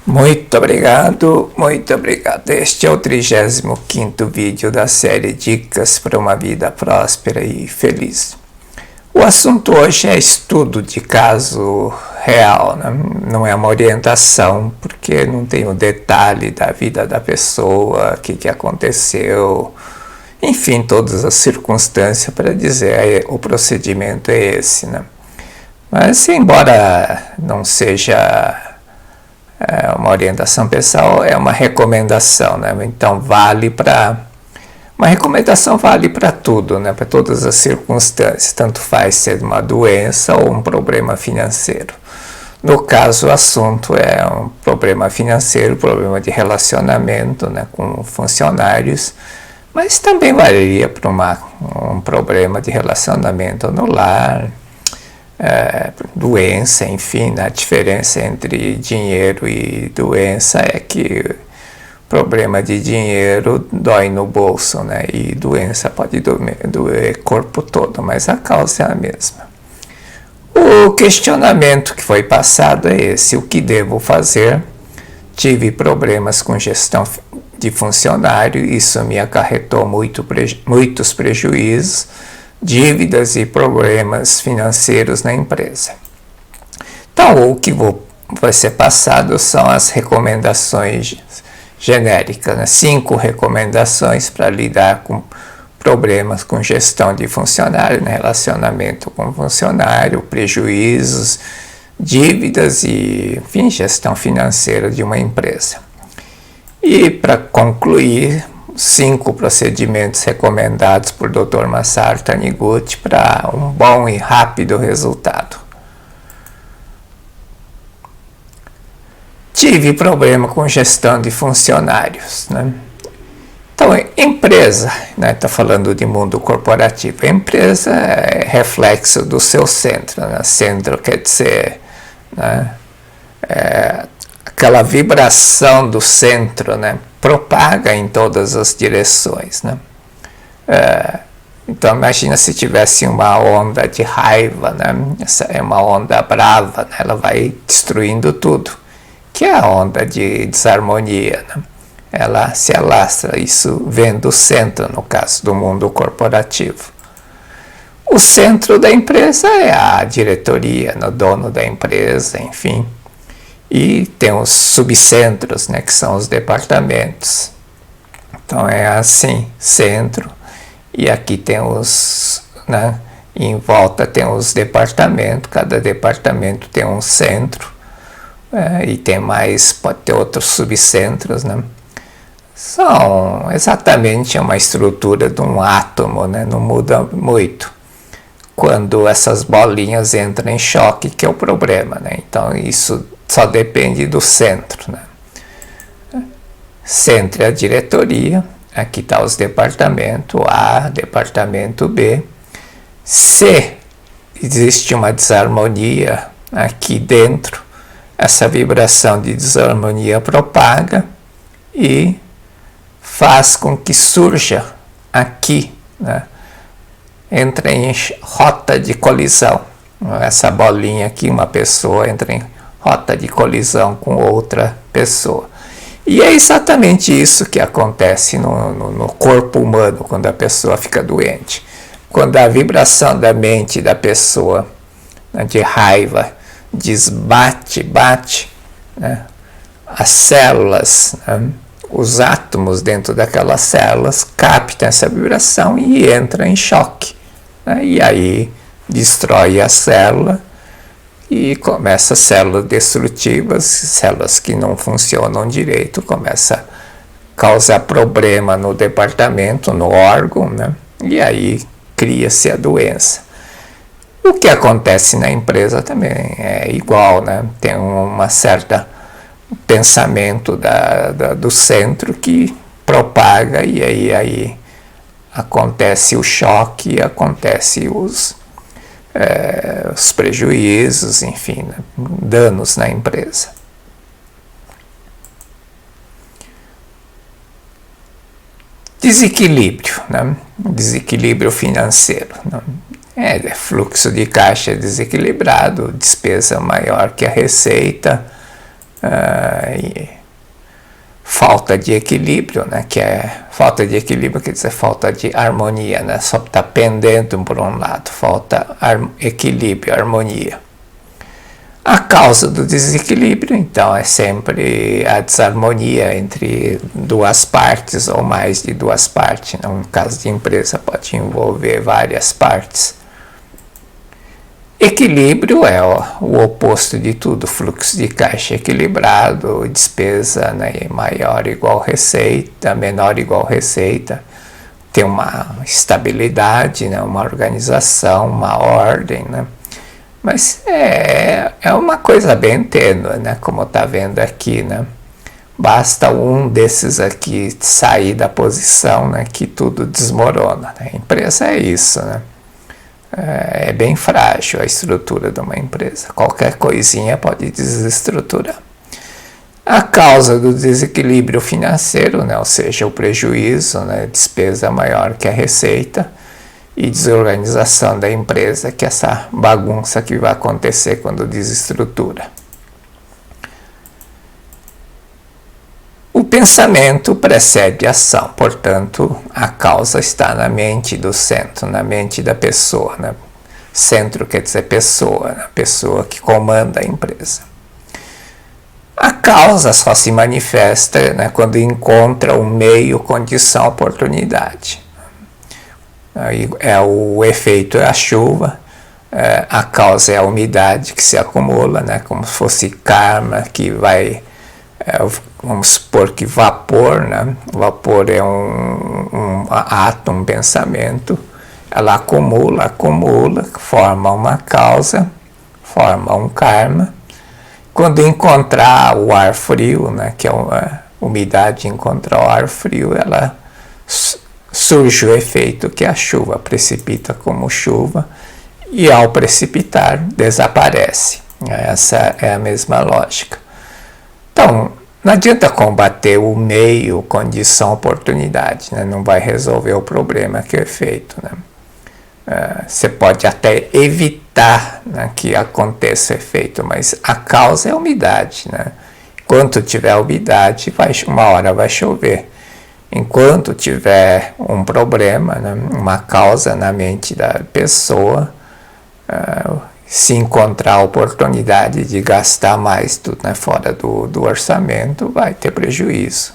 Muito obrigado, muito obrigado. Este é o 35º vídeo da série Dicas para uma Vida Próspera e Feliz. O assunto hoje é estudo de caso real, né? Não é uma orientação, porque não tem o detalhe da vida da pessoa, o que aconteceu, enfim, todas as circunstâncias para dizer o procedimento é esse, né? Mas, embora não seja uma orientação pessoal, é uma recomendação, né? Então uma recomendação vale para tudo, né? Para todas as circunstâncias, tanto faz ser uma doença ou um problema financeiro. No caso, o assunto é um problema financeiro, problema de relacionamento, né, com funcionários, mas também valeria para um problema de relacionamento no lar, doença, enfim. A diferença entre dinheiro e doença é que problema de dinheiro dói no bolso, né? E doença pode doer corpo todo, mas a causa é a mesma. O questionamento que foi passado é esse: o que devo fazer? Tive problemas com gestão de funcionário, isso me acarretou muitos prejuízos, dívidas e problemas financeiros na empresa. Então, o que vai ser passado são as recomendações genéricas, né? 5 recomendações para lidar com problemas com gestão de funcionário, né? Relacionamento com funcionário, prejuízos, dívidas e, enfim, gestão financeira de uma empresa. E, para concluir, 5 procedimentos recomendados por Dr. Masaru Taniguchi para um bom e rápido resultado. Tive problema com gestão de funcionários, né? Então, empresa, né? Está falando de mundo corporativo. A empresa é reflexo do seu centro, né? Centro quer dizer, né, aquela vibração do centro, né, propaga em todas as direções, né? Então, imagina se tivesse uma onda de raiva, né? Essa é uma onda brava, né? Ela vai destruindo tudo, que é a onda de desarmonia, né? Ela se alastra, isso vem do centro, no caso do mundo corporativo. O centro da empresa é a diretoria, o dono da empresa, enfim. E tem os subcentros, né, que são os departamentos. Então é assim, centro, e aqui tem os, né, em volta tem os departamentos, cada departamento tem um centro, e tem mais, pode ter outros subcentros, né? São exatamente uma estrutura de um átomo, né? Não muda muito. Quando essas bolinhas entram em choque, que é o problema, né? Então isso só depende do centro, né? Centro é a diretoria, aqui está os departamentos A, departamento B. Se existe uma desarmonia aqui dentro, essa vibração de desarmonia propaga e faz com que surja aqui, né? Entra em rota de colisão. Essa bolinha aqui, uma pessoa entra em rota de colisão com outra pessoa. E é exatamente isso que acontece no corpo humano quando a pessoa fica doente. Quando a vibração da mente da pessoa, né, de raiva, bate, né, as células, né, os átomos dentro daquelas células captam essa vibração e entram em choque, né, e aí destrói a célula e começa células destrutivas, células que não funcionam direito, começa a causar problema no departamento, no órgão, né, e aí cria-se a doença. O que acontece na empresa também é igual, né? Tem uma certa pensamento do centro que propaga e aí acontece o choque, acontece os prejuízos, enfim, né? Danos na empresa. Desequilíbrio, né? Desequilíbrio financeiro, né? Fluxo de caixa desequilibrado, despesa maior que a receita, né? E falta de equilíbrio, né? Que falta de equilíbrio quer dizer falta de harmonia, né? Só está pendendo por um lado, falta equilíbrio, harmonia. A causa do desequilíbrio, então, é sempre a desarmonia entre duas partes ou mais de duas partes. No caso de empresa, pode envolver várias partes. Equilíbrio é o oposto de tudo, fluxo de caixa equilibrado, despesa, né, maior igual receita, menor igual receita, tem uma estabilidade, né, uma organização, uma ordem, né? Mas é uma coisa bem tênue, né, como está vendo aqui, né? Basta um desses aqui sair da posição, né, que tudo desmorona, né? A empresa é isso, né? É bem frágil a estrutura de uma empresa. Qualquer coisinha pode desestruturar. A causa do desequilíbrio financeiro, né, ou seja, o prejuízo, né, despesa maior que a receita, e desorganização da empresa, que é essa bagunça que vai acontecer quando desestrutura. O pensamento precede a ação, portanto, a causa está na mente do centro, na mente da pessoa, né? Centro quer dizer pessoa, né? Pessoa que comanda a empresa. A causa só se manifesta, né, quando encontra o meio, condição, oportunidade. Aí o efeito é a chuva, a causa é a umidade que se acumula, né, como se fosse karma que vai, vamos supor que vapor, né, vapor é um ato, um pensamento, ela acumula, forma uma causa, forma um karma. Quando encontrar o ar frio, né, que é a umidade encontrar o ar frio, ela surge o efeito que a chuva precipita como chuva e ao precipitar desaparece. Essa é a mesma lógica. Então, não adianta combater o meio, condição, oportunidade, né? Não vai resolver o problema que é feito, né? Você pode até evitar, né, que aconteça o efeito, mas a causa é a umidade, né? Enquanto tiver umidade, uma hora vai chover. Enquanto tiver um problema, né, uma causa na mente da pessoa, se encontrar a oportunidade de gastar mais tudo, né, fora do orçamento, vai ter prejuízo.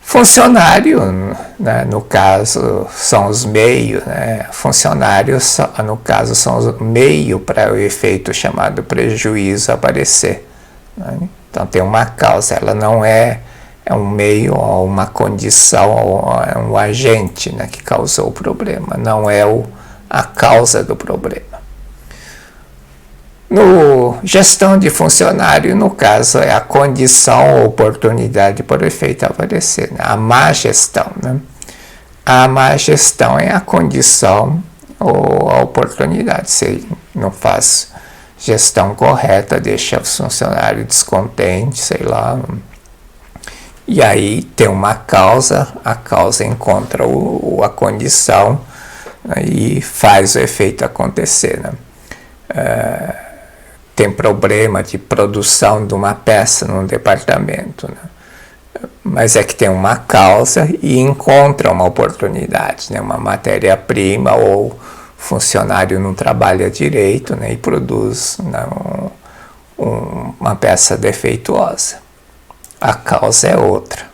Funcionário, né, no caso, são os meios, né? Funcionários, no caso, são os meios para o efeito chamado prejuízo aparecer, né? Então tem uma causa, ela não é um meio ou uma condição ou um agente, né, que causou o problema, não é a causa do problema. No gestão de funcionário, no caso, é a condição ou oportunidade para o efeito aparecer, né? A má gestão, né? A má gestão é a condição ou a oportunidade. Se não faz gestão correta, deixa o funcionário descontente, sei lá. E aí tem uma causa, a causa encontra a condição, né, e faz o efeito acontecer, né? Tem problema de produção de uma peça num departamento, né? Mas é que tem uma causa e encontra uma oportunidade, né? Uma matéria-prima ou funcionário não trabalha direito, né? E produz, né, uma peça defeituosa. A causa é outra.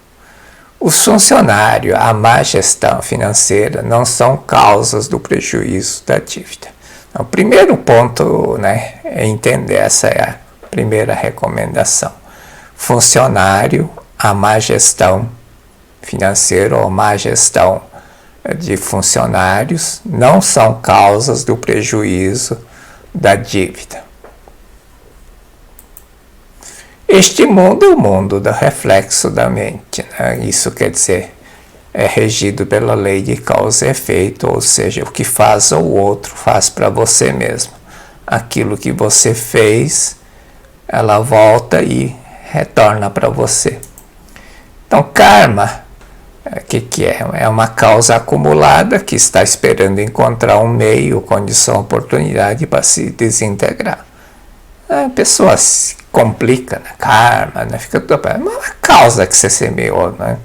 Os funcionários, a má gestão financeira, não são causas do prejuízo da dívida. Então, o primeiro ponto, né, é entender, essa é a primeira recomendação. Funcionário, a má gestão financeira ou má gestão de funcionários não são causas do prejuízo da dívida. Este mundo é o mundo do reflexo da mente, né? Isso quer dizer, é regido pela lei de causa e efeito, ou seja, o que faz o outro faz para você mesmo. Aquilo que você fez, ela volta e retorna para você. Então, karma, que é? É uma causa acumulada que está esperando encontrar um meio, condição, oportunidade para se desintegrar. A pessoa complica, né? Karma, né? Fica tudo uma causa que você semeou, né?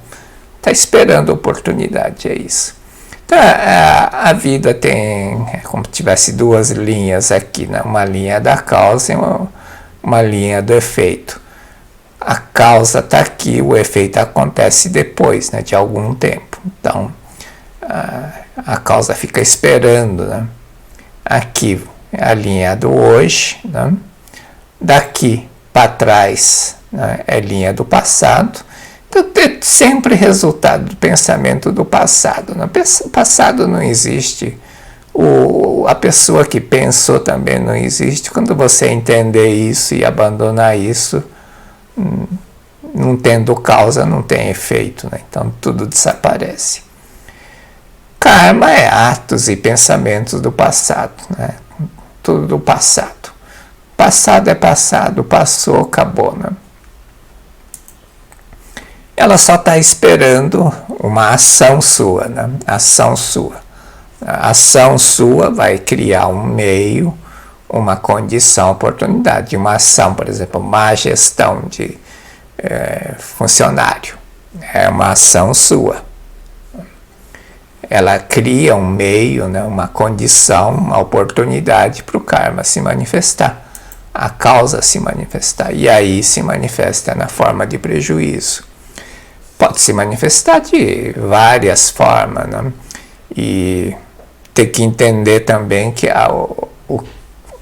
Tá esperando oportunidade, é isso. Então, a vida tem, é como se tivesse duas linhas aqui, né? Uma linha da causa e uma linha do efeito. A causa está aqui, o efeito acontece depois, né? De algum tempo. Então, a causa fica esperando, né? Aqui é a linha do hoje, né? Daqui para trás, né? É a linha do passado. Então, é sempre resultado do pensamento do passado. O passado não existe. A pessoa que pensou também não existe. Quando você entender isso e abandonar isso, não tendo causa, não tem efeito, né? Então, tudo desaparece. Karma é atos e pensamentos do passado, né? Tudo do passado. Passado é passado, passou, acabou, né? Ela só está esperando uma ação sua, né? Ação sua. A ação sua vai criar um meio, uma condição, oportunidade. Uma ação, por exemplo, má gestão de funcionário. É uma ação sua. Ela cria um meio, né? Uma condição, uma oportunidade para o karma se manifestar. A causa se manifestar. E aí se manifesta na forma de prejuízo. Pode se manifestar de várias formas, né? E tem que entender também que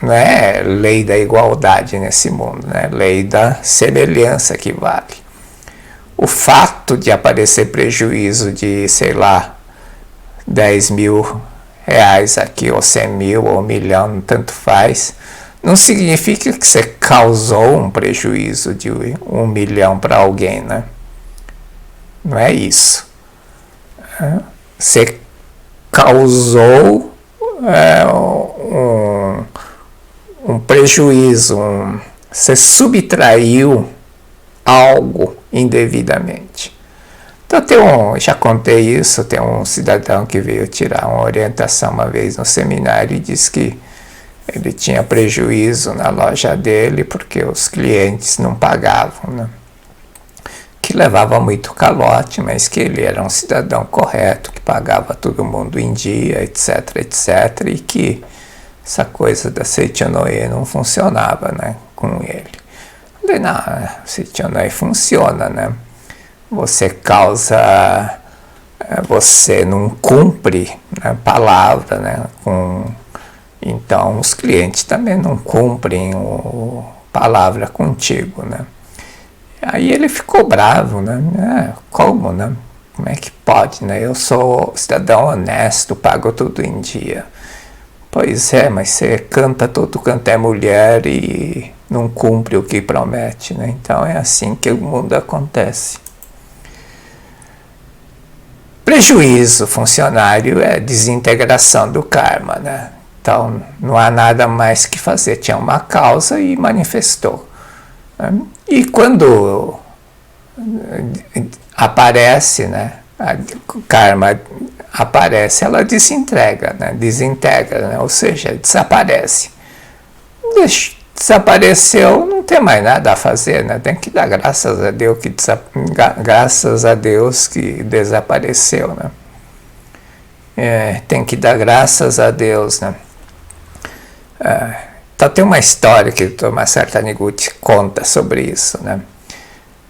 não é lei da igualdade nesse mundo, né? Lei da semelhança que vale. O fato de aparecer prejuízo de, sei lá, 10 mil reais aqui, ou 100 mil, ou 1 milhão, tanto faz, não significa que você causou um prejuízo de 1 milhão para alguém, né? Não é isso. Você causou um prejuízo, você subtraiu algo indevidamente. Então já contei isso, tem um cidadão que veio tirar uma orientação uma vez no seminário e disse que ele tinha prejuízo na loja dele porque os clientes não pagavam, né? Que levava muito calote, mas que ele era um cidadão correto, que pagava todo mundo em dia, etc, etc, e que essa coisa da Seichonoye não funcionava, né, com ele. Eu falei, não, Seichonoye funciona, né? Você causa, você não cumpre a palavra, né? Então os clientes também não cumprem a palavra contigo, né? Aí ele ficou bravo, né? Como, né? Como é que pode, né? Eu sou cidadão honesto, pago tudo em dia. Pois é, mas você canta todo canto é mulher e não cumpre o que promete, né? Então é assim que o mundo acontece. Prejuízo funcionário é desintegração do karma, né? Então não há nada mais que fazer. Tinha uma causa e manifestou. E quando aparece, né, o karma aparece, ela desintegra, né, ou seja, desaparece. Desapareceu, não tem mais nada a fazer, né, tem que dar graças a Deus que desapareceu, né. Tem que dar graças a Deus, né. Então tem uma história que o Tommaso Taniguchi conta sobre isso, né?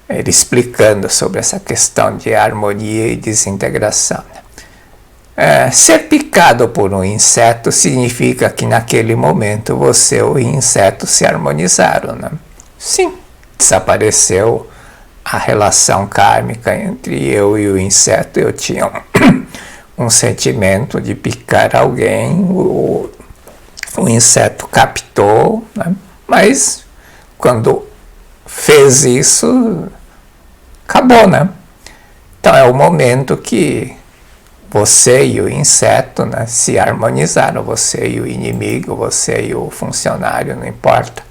Ele explicando sobre essa questão de harmonia e desintegração. Ser picado por um inseto significa que naquele momento você e o inseto se harmonizaram, né? Sim, desapareceu a relação kármica entre eu e o inseto. Eu tinha um sentimento de picar alguém, o inseto captou, né? Mas quando fez isso, acabou, né? Então é o momento que você e o inseto, né, se harmonizaram, você e o inimigo, você e o funcionário, não importa.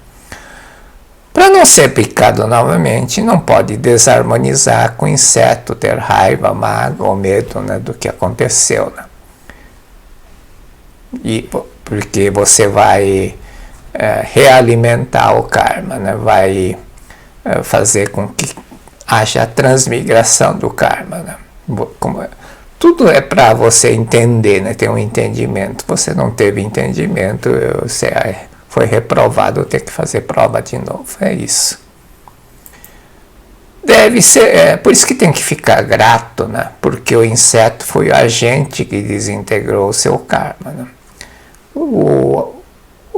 Para não ser picado novamente, não pode desarmonizar com o inseto, ter raiva, mágoa ou medo, né, do que aconteceu, né? Porque você vai realimentar o karma, né? Vai fazer com que haja a transmigração do karma, né? Tudo é para você entender, né? Ter um entendimento. Você não teve entendimento, você foi reprovado, tem que fazer prova de novo. É isso. Deve ser, por isso que tem que ficar grato, né? Porque o inseto foi o agente que desintegrou o seu karma, né? O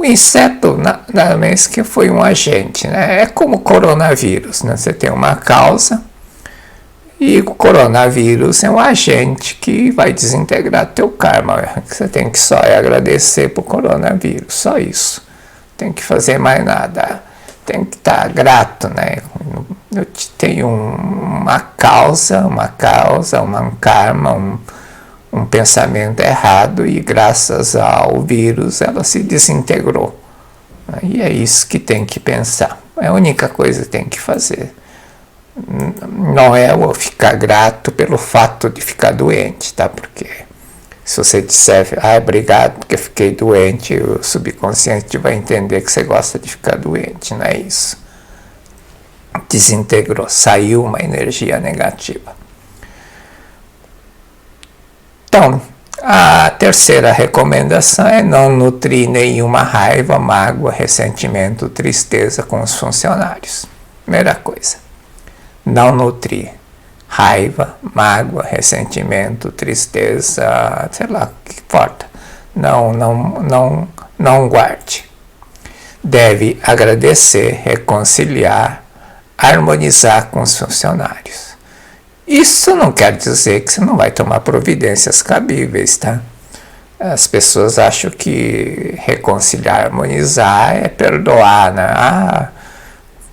inseto, nada menos que foi um agente, né? É como o coronavírus, né? Você tem uma causa e o coronavírus é um agente que vai desintegrar teu karma. Você tem que só agradecer pro coronavírus, só isso. Tem que fazer mais nada. Tem que estar grato, né? Eu tenho uma causa, um karma, um pensamento errado e graças ao vírus ela se desintegrou. E é isso que tem que pensar. É a única coisa que tem que fazer. Não é eu ficar grato pelo fato de ficar doente, tá? Porque se você disser, obrigado porque fiquei doente, o subconsciente vai entender que você gosta de ficar doente, não é isso. Desintegrou, saiu uma energia negativa. Então, a terceira recomendação é não nutrir nenhuma raiva, mágoa, ressentimento, tristeza com os funcionários. Primeira coisa, não nutrir raiva, mágoa, ressentimento, tristeza, sei lá, o que importa. Não guarde. Deve agradecer, reconciliar, harmonizar com os funcionários. Isso não quer dizer que você não vai tomar providências cabíveis, tá? As pessoas acham que reconciliar, harmonizar é perdoar, né?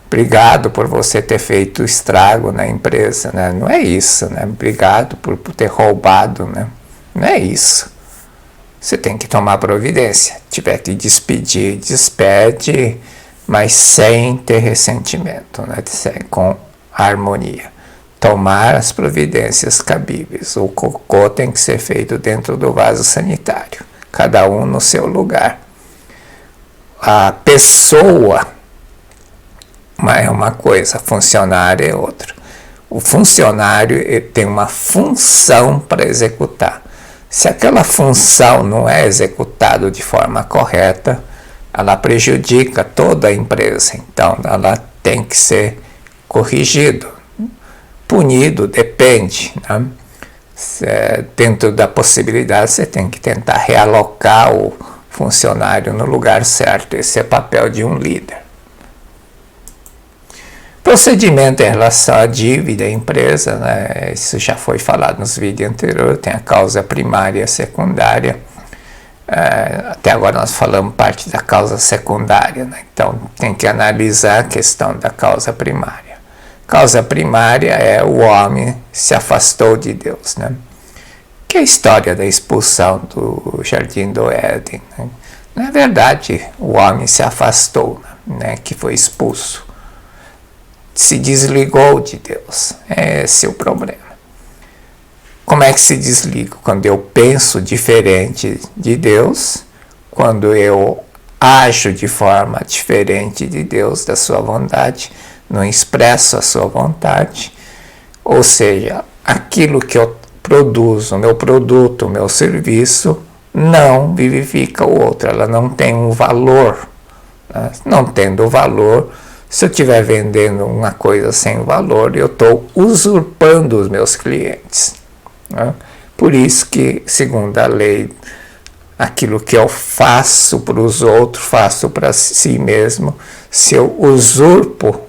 Obrigado por você ter feito estrago na empresa, né? Não é isso, né? Obrigado por ter roubado, né? Não é isso. Você tem que tomar providência. Tiver que despedir, despede, mas sem ter ressentimento, né? Com harmonia. Tomar as providências cabíveis. O cocô tem que ser feito dentro do vaso sanitário, cada um no seu lugar. A pessoa é uma coisa, funcionário é outra. O funcionário tem uma função para executar. Se aquela função não é executada de forma correta, ela prejudica toda a empresa. Então, ela tem que ser corrigido. Punido, depende, né? Dentro da possibilidade, você tem que tentar realocar o funcionário no lugar certo. Esse é o papel de um líder. Procedimento em relação à dívida da empresa, né? Isso já foi falado nos vídeos anteriores, tem a causa primária e a secundária. Até agora nós falamos parte da causa secundária, né? Então tem que analisar a questão da causa primária. Causa primária é o homem se afastou de Deus, né? Que é a história da expulsão do Jardim do Éden, né? Na verdade, o homem se afastou, né? Que foi expulso. Se desligou de Deus. Esse é o problema. Como é que se desliga? Quando eu penso diferente de Deus, quando eu ajo de forma diferente de Deus, da sua vontade, não expresso a sua vontade, ou seja, aquilo que eu produzo, o meu produto, o meu serviço, não vivifica o outro, ela não tem um valor, né? Não tendo valor, se eu estiver vendendo uma coisa sem valor, eu estou usurpando os meus clientes, né? Por isso que, segundo a lei, aquilo que eu faço para os outros, faço para si mesmo. Se eu usurpo,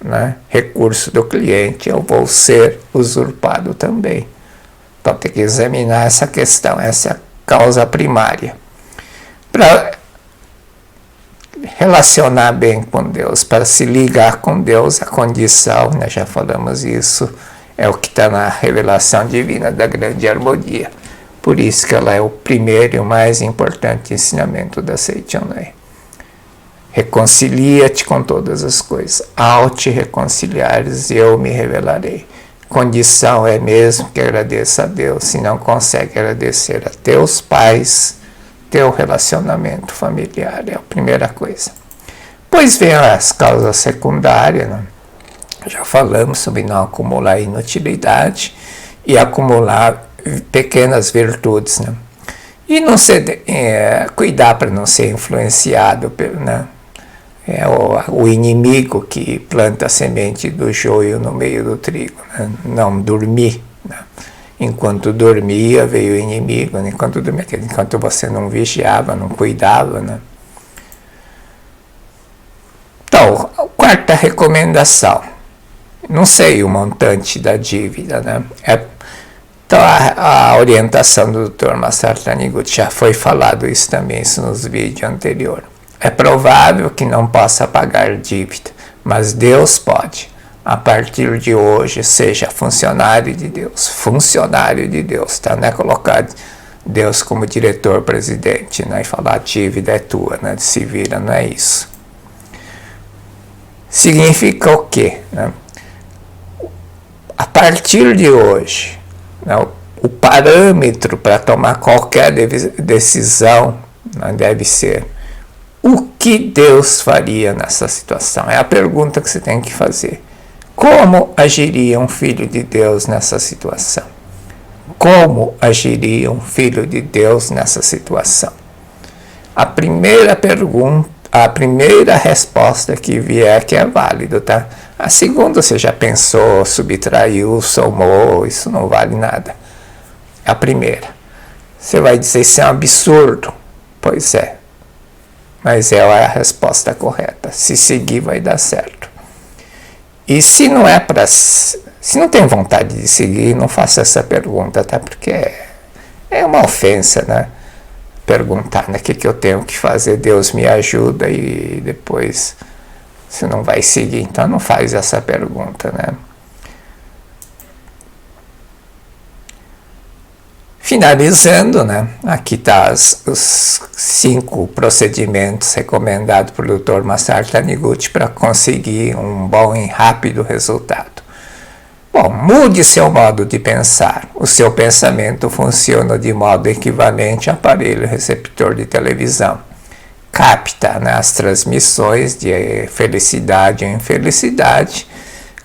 né, recurso do cliente, eu vou ser usurpado também. Então tem que examinar essa questão, essa é a causa primária. Para relacionar bem com Deus, para se ligar com Deus, a condição, nós já falamos isso, é o que está na revelação divina da grande harmonia. Por isso que ela é o primeiro e o mais importante ensinamento da Seitonai. Reconcilia-te com todas as coisas. Ao te reconciliares, eu me revelarei. Condição é mesmo que agradeça a Deus. Se não consegue agradecer a teus pais, teu relacionamento familiar, é a primeira coisa. Depois vem as causas secundárias, né? Já falamos sobre não acumular inutilidade e acumular pequenas virtudes, né? E não ser, cuidar para não ser influenciado, né? O inimigo que planta a semente do joio no meio do trigo, né? Não dormir, né? Enquanto dormia veio o inimigo, né? Enquanto você não vigiava, não cuidava, né? Então, a quarta recomendação, não sei o montante da dívida, né? Então, a orientação do Dr. Masaru Taniguchi, já foi falado isso também nos vídeos anteriores. É provável que não possa pagar dívida, mas Deus pode. A partir de hoje, seja funcionário de Deus, tá? Não é colocar Deus como diretor-presidente, né? E falar a dívida é tua, né? Se vira, não é isso. Significa o quê, né? A partir de hoje, né, o parâmetro para tomar qualquer decisão, né, deve ser o que Deus faria nessa situação. É a pergunta que você tem que fazer. Como agiria um filho de Deus nessa situação? Como agiria um filho de Deus nessa situação? A primeira pergunta, a primeira resposta que vier que é válido, tá? A segunda você já pensou, subtraiu, somou, isso não vale nada. A primeira. Você vai dizer isso é um absurdo. Pois é. Mas é a resposta correta. Se seguir vai dar certo. E se não é para... Se não tem vontade de seguir, não faça essa pergunta, tá? Porque é uma ofensa, né? Perguntar, né? O que eu tenho que fazer? Deus me ajuda e depois você não vai seguir. Então não faz essa pergunta, né? Finalizando, né? Aqui está os 5 procedimentos recomendados por Dr. Masaru Taniguchi para conseguir um bom e rápido resultado. Bom, mude seu modo de pensar. O seu pensamento funciona de modo equivalente ao aparelho receptor de televisão. Capta, né, as transmissões de felicidade ou infelicidade,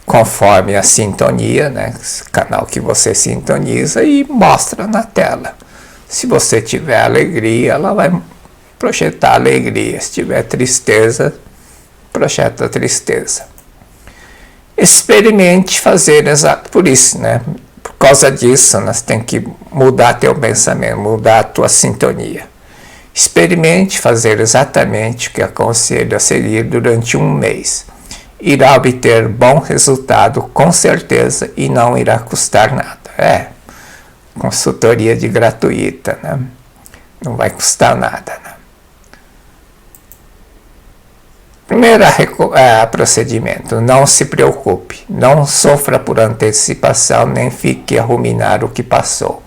conforme a sintonia, né, canal que você sintoniza, e mostra na tela. Se você tiver alegria, ela vai projetar alegria. Se tiver tristeza, projeta tristeza. Experimente fazer exato por isso, né? Por causa disso, nós temos que mudar teu pensamento, mudar a tua sintonia. Experimente fazer exatamente o que aconselho a seguir durante um mês. Irá obter bom resultado com certeza e não irá custar nada. Consultoria de gratuita, né? Não vai custar nada, né? Primeiro procedimento, não se preocupe, não sofra por antecipação, nem fique a ruminar o que passou,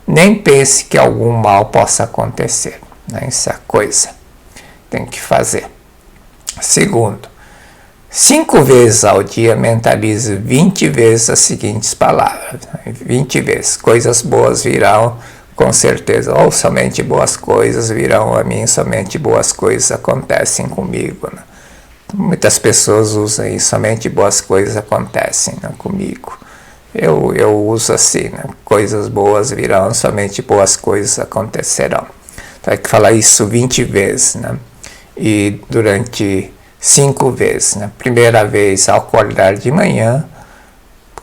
nem pense que algum mal possa acontecer, né? Isso é a coisa, tem que fazer. Segundo, 5 vezes ao dia mentalize 20 vezes as seguintes palavras, 20 vezes, coisas boas virão com certeza, ou somente boas coisas virão a mim, somente boas coisas acontecem comigo, né? Muitas pessoas usam isso, somente boas coisas acontecem, né, comigo. Eu uso assim, né, coisas boas virão, somente boas coisas acontecerão. Então, tem que falar isso 20 vezes, né, e durante 5 vezes. Né, primeira vez ao acordar de manhã,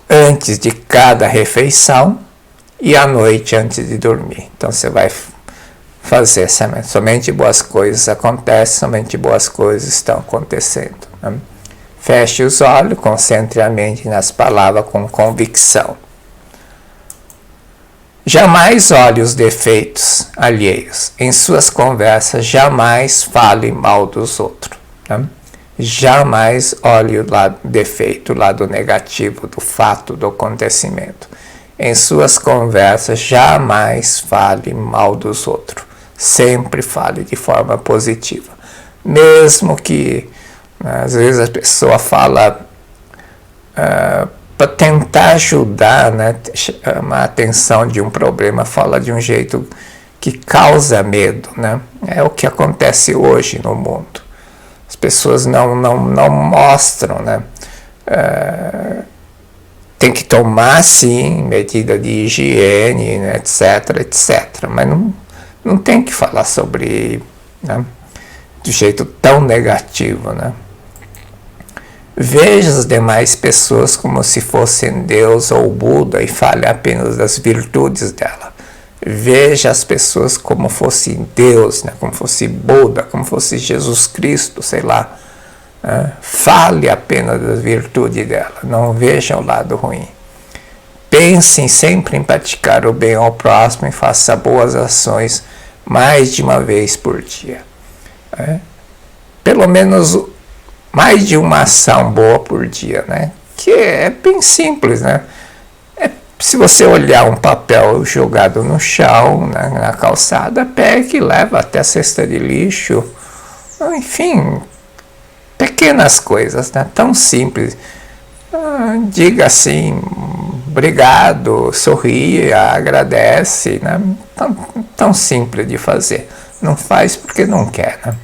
antes de cada refeição e à noite antes de dormir. Então você vai fazer somente boas coisas acontecem, somente boas coisas estão acontecendo. Né? Feche os olhos, concentre a mente nas palavras com convicção. Jamais olhe os defeitos alheios. Em suas conversas, jamais fale mal dos outros. Né? Jamais olhe o lado defeito, o lado negativo do fato, do acontecimento. Em suas conversas, jamais fale mal dos outros. Sempre fale de forma positiva. Mesmo que, às vezes, a pessoa fala para tentar ajudar, né, chamar a atenção de um problema, fala de um jeito que causa medo, né? É o que acontece hoje no mundo. As pessoas não mostram, né? Tem que tomar, sim, medida de higiene, né, etc, mas não tem que falar sobre, né, de jeito tão negativo, né? Veja as demais pessoas como se fossem Deus ou Buda e fale apenas das virtudes dela. Veja as pessoas como fosse Deus, né? Como fosse Buda, como fosse Jesus Cristo, sei lá. Fale apenas da virtude dela, não veja o lado ruim. Pensem sempre em praticar o bem ao próximo e faça boas ações mais de uma vez por dia. Pelo menos mais de uma ação boa por dia, né? Que é bem simples, né? Se você olhar um papel jogado no chão, na calçada, pegue e leva até a cesta de lixo. Enfim, pequenas coisas, né? Tão simples. Diga assim, obrigado, sorria, agradece, né? Tão simples de fazer. Não faz porque não quer, né?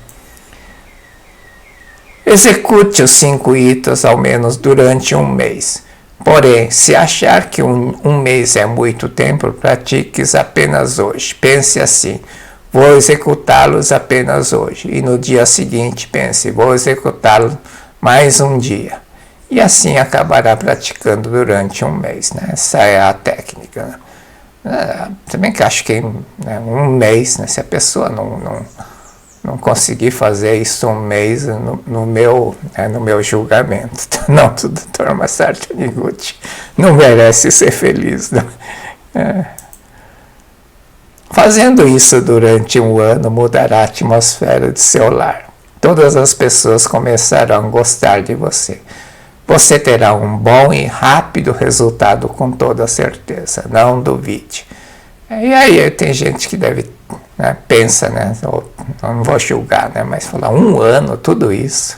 Execute os 5 itos ao menos durante um mês. Porém, se achar que um mês é muito tempo, pratique-os apenas hoje. Pense assim, vou executá-los apenas hoje. E no dia seguinte pense, vou executá-los mais um dia. E assim acabará praticando durante um mês, né? Essa é a técnica. Também que acho que um mês, né? Se a pessoa não conseguir fazer isso um mês no meu julgamento. Não, o Dr. Masaru Taniguchi não merece ser feliz. Não. Fazendo isso durante um ano mudará a atmosfera de seu lar. Todas as pessoas começarão a gostar de você. Você terá um bom e rápido resultado com toda certeza, não duvide. E aí tem gente que deve, né, pensa, né, não vou julgar, né, mas falar 1 ano, tudo isso.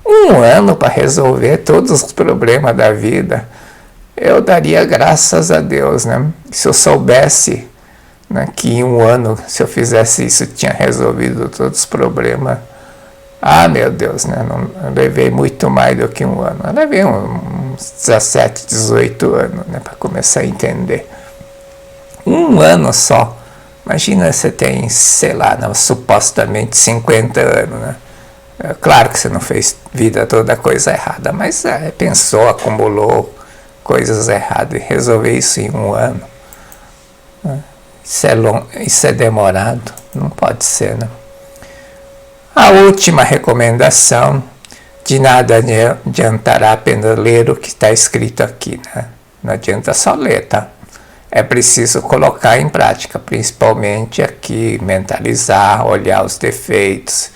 1 ano para resolver todos os problemas da vida. Eu daria graças a Deus, né, se eu soubesse, né, que em 1 ano, se eu fizesse isso, tinha resolvido todos os problemas. Meu Deus, né? Eu levei muito mais do que 1 ano. Eu levei uns 17, 18 anos, né, para começar a entender. 1 ano só. Imagina, você tem, sei lá, supostamente 50 anos, né? Claro que você não fez vida toda coisa errada, mas pensou, acumulou coisas erradas e resolver isso em 1 ano. Isso é demorado? Não pode ser, né? A última recomendação, de nada adiantará apenas ler o que está escrito aqui, né? Não adianta só ler, tá? É preciso colocar em prática, principalmente aqui, mentalizar, olhar os defeitos,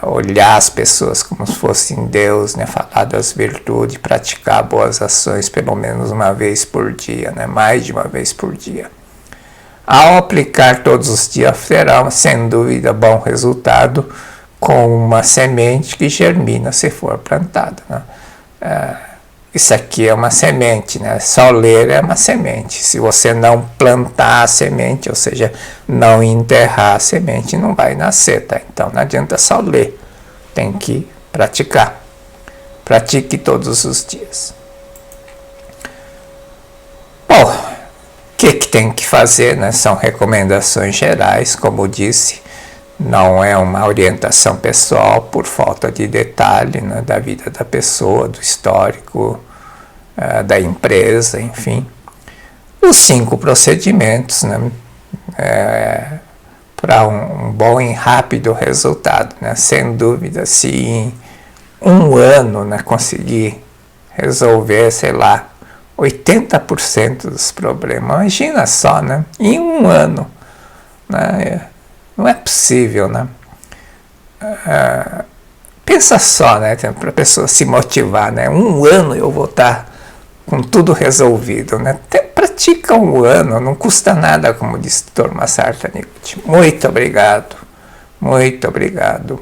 olhar as pessoas como se fossem Deus, né? Falar das virtudes, praticar boas ações pelo menos uma vez por dia, né? Mais de uma vez por dia. Ao aplicar todos os dias, terá, sem dúvida, bom resultado com uma semente que germina se for plantada, né? Isso aqui é uma semente, né? Só ler é uma semente. Se você não plantar a semente, ou seja, não enterrar a semente, não vai nascer, tá? Então não adianta só ler, tem que praticar. Pratique todos os dias. Bom, o que tem que fazer, né? São recomendações gerais, como disse, não é uma orientação pessoal por falta de detalhe, né, da vida da pessoa, do histórico, da empresa, enfim. Os 5 procedimentos, né, para um bom e rápido resultado, né? Sem dúvida, se em 1 ano, né, conseguir resolver, sei lá, 80% dos problemas. Imagina só, né? Em 1 ano. Né? Não é possível, né? Pensa só, né? Para a pessoa se motivar, né? 1 ano eu vou estar com tudo resolvido, né? Pratica 1 ano, não custa nada, como disse o Dr. Masaru Taniguchi. Muito obrigado. Muito obrigado.